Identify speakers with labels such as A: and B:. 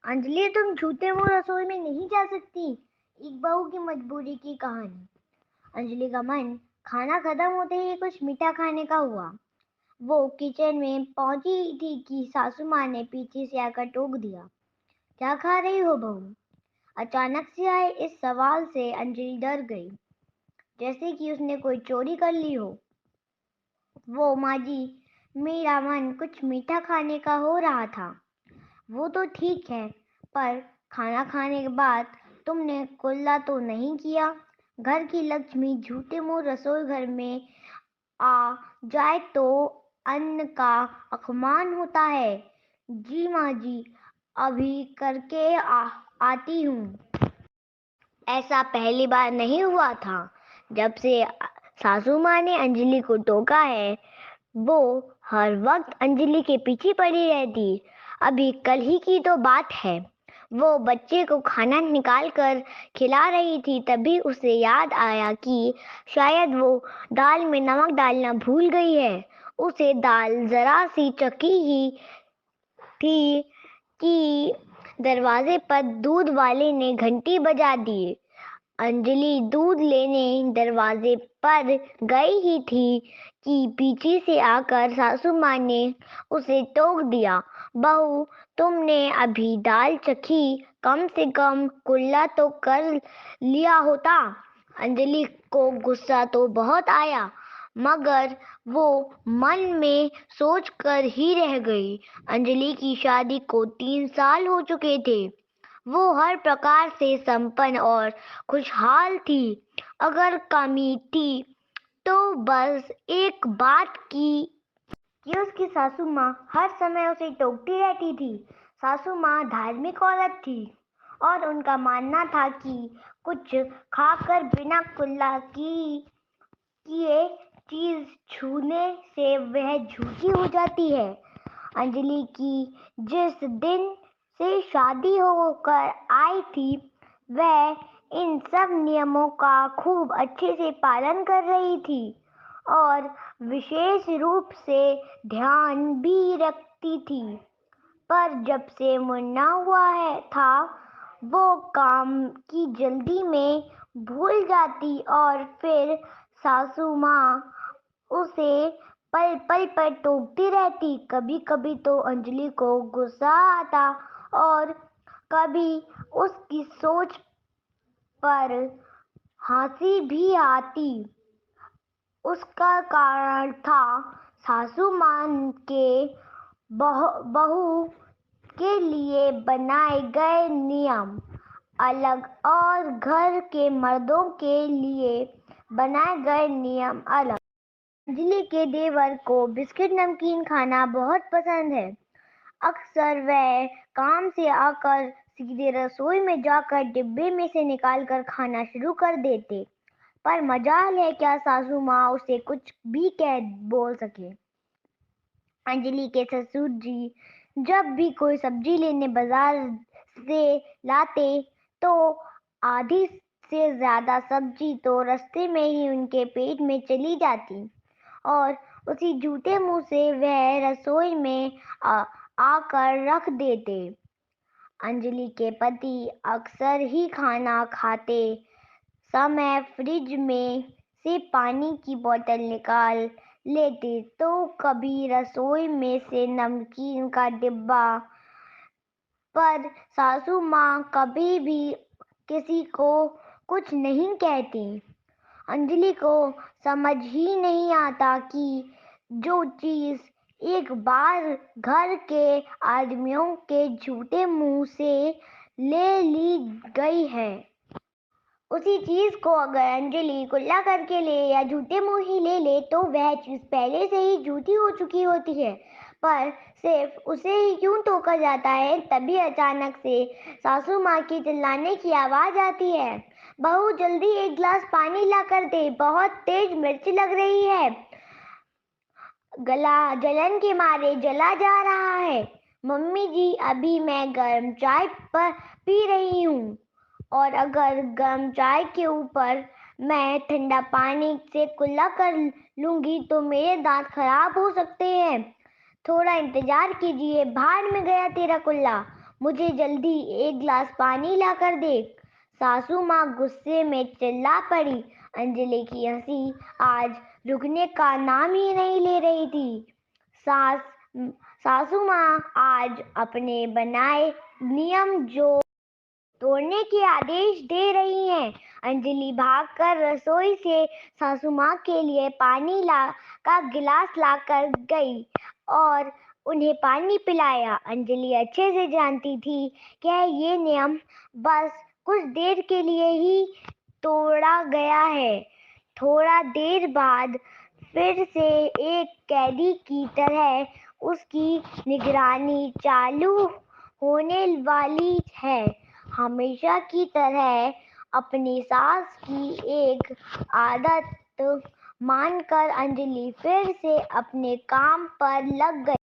A: अंजलि, तुम झूठे मुंह रसोई में नहीं जा सकती। एक बहू की मजबूरी की कहानी। अंजलि का मन खाना खत्म होते ही कुछ मीठा खाने का हुआ। वो किचन में पहुंची थी कि सासू माँ ने पीछे से आकर टोक दिया। क्या खा रही हो बहू? अचानक से आए इस सवाल से अंजलि डर गई, जैसे कि उसने कोई चोरी कर ली हो। वो माँ जी, मेरा मन कुछ मीठा खाने का हो रहा था। वो तो ठीक है, पर खाना खाने के बाद तुमने कुल्ला तो नहीं किया? घर की लक्ष्मी झूठे मुंह रसोई घर में आ जाए तो अन्न का अपमान होता है। जी माँ जी, अभी करके आती हूँ। ऐसा पहली बार नहीं हुआ था। जब से सासू माँ ने अंजलि को टोका है, वो हर वक्त अंजलि के पीछे पड़ी रहती। अभी कल ही की तो बात है। वो बच्चे को खाना निकाल कर खिला रही थी, तभी उसे याद आया कि शायद वो दाल में नमक डालना भूल गई है। उसे दाल जरा सी चखी ही थी कि दरवाजे पर दूध वाले ने घंटी बजा दी। अंजलि दूध लेने दरवाजे पर गई ही थी कि पीछे से आकर सासू माँ ने उसे टोक दिया। बहू, तुमने अभी दाल चखी, कम से कम कुल्ला तो कर लिया होता। अंजलि को गुस्सा तो बहुत आया, मगर वो मन में सोच कर ही रह गई। अंजलि की शादी को 3 साल हो चुके थे। वो हर प्रकार से संपन्न और खुशहाल थी। अगर कमी थी तो बस एक बात की कि उसकी सासू माँ हर समय उसे टोकती रहती थी। सासू माँ धार्मिक औरत थी और उनका मानना था कि कुछ खाकर बिना कुल्ला किए चीज छूने से वह झूठी हो जाती है। अंजलि की जिस दिन से शादी होकर आई थी, वह इन सब नियमों का खूब अच्छे से पालन कर रही थी और विशेष रूप से ध्यान भी रखती थी। पर जब से मुन्ना हुआ था, वो काम की जल्दी में भूल जाती और फिर सासू माँ उसे पल पल पर टोकती रहती। कभी कभी तो अंजलि को गुस्सा आता और कभी उसकी सोच पर हंसी भी आती। उसका कारण था सासू माँ के बहू के लिए बनाए गए नियम अलग और घर के मर्दों के लिए बनाए गए नियम अलग। अंजलि के देवर को बिस्किट नमकीन खाना बहुत पसंद है। अक्सर वह काम से आकर सीधे रसोई में जाकर डिब्बे में से निकालकर खाना शुरू कर देते। पर मजाल है क्या सासू माँ उसे कुछ भी कह बोल सके। अंजलि के ससुर जी जब भी कोई सब्जी लेने बाजार से लाते, तो आधी से ज्यादा सब्जी तो रास्ते में ही उनके पेट में चली जाती और उसी झूठे मुंह से वह रसोई में आकर रख देते। अंजलि के पति अक्सर ही खाना खाते समय फ्रिज में से पानी की बोतल निकाल लेते, तो कभी रसोई में से नमकीन का डिब्बा। पर सासू माँ कभी भी किसी को कुछ नहीं कहती। अंजलि को समझ ही नहीं आता कि जो चीज एक बार घर के आदमियों के झूठे मुंह से ले ली गई है, उसी चीज को अगर अंजलि कुल्ला करके ले या झूठे मुंह ही ले ले, तो वह चीज पहले से ही झूठी हो चुकी होती है। पर सिर्फ उसे ही क्यों टोका जाता है? तभी अचानक से सासू माँ की चिल्लाने की आवाज आती है। बहू, जल्दी एक गिलास पानी ला कर दे, बहुत तेज मिर्च लग रही है, गला जलन के मारे जला जा रहा है। मम्मी जी, अभी मैं गर्म चाय पी रही हूँ, और अगर गर्म चाय के ऊपर मैं ठंडा पानी से कुल्ला कर लूंगी तो मेरे दांत खराब हो सकते हैं। थोड़ा इंतजार कीजिए, बाहर में गया तेरा कुल्ला। मुझे जल्दी एक गिलास पानी लाकर दे। सासू माँ गुस्से में चिल्ला पड़ी। अंजलि की हंसी आज रुकने का नाम ही नहीं ले रही थी। सासू माँ आज अपने बनाए नियम जो तोड़ने के आदेश दे रही हैं। अंजलि भागकर रसोई से सासू माँ के लिए पानी का गिलास लाकर गई और उन्हें पानी पिलाया। अंजलि अच्छे से जानती थी कि ये नियम बस कुछ देर के लिए ही तोड़ा गया है। थोड़ा देर बाद फिर से एक कैदी की तरह उसकी निगरानी चालू होने वाली है। हमेशा की तरह अपनी सास की एक आदत मानकर अंजलि फिर से अपने काम पर लग गई।